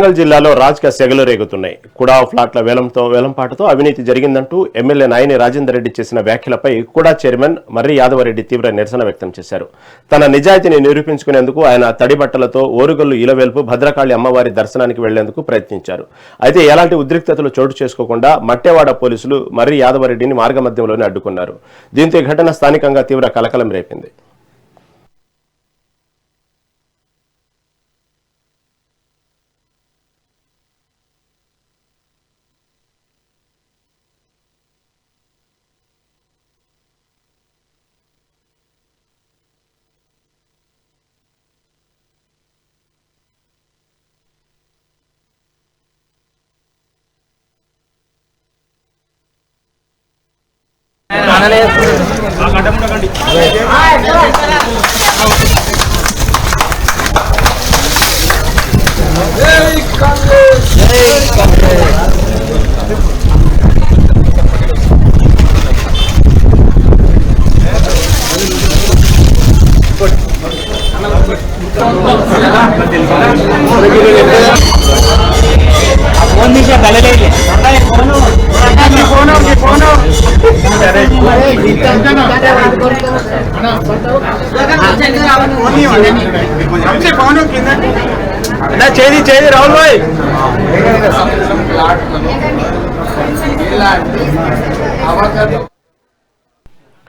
వరంగల్ జిల్లాలో రాజకీయ సెగలు రేగుతున్నాయి. కుడా ఫ్లాట్ల వేలంపాటతో అవినీతి జరిగిందంటూ ఎమ్మెల్యే నాయని రాజేందర్ రెడ్డి చేసిన వ్యాఖ్యలపై కుడా చైర్మన్ మర్రి యాదవరెడ్డి తీవ్ర నిరసన వ్యక్తం చేశారు. తన నిజాయితీని నిరూపించుకునేందుకు ఆయన తడిబట్టలతో ఓరుగల్లు ఇలవేల్పు భద్రకాళి అమ్మవారి దర్శనానికి వెళ్లేందుకు ప్రయత్నించారు. అయితే ఎలాంటి ఉద్రిక్తతలు చోటు చేసుకోకుండా మట్టెవాడ పోలీసులు మర్రి యాదవరెడ్డిని మార్గమధ్యంలోనే అడ్డుకున్నారు. దీంతో ఈ ఘటన స్థానికంగా తీవ్ర కలకలం రేపింది. చేది రాహుల్ భాయ్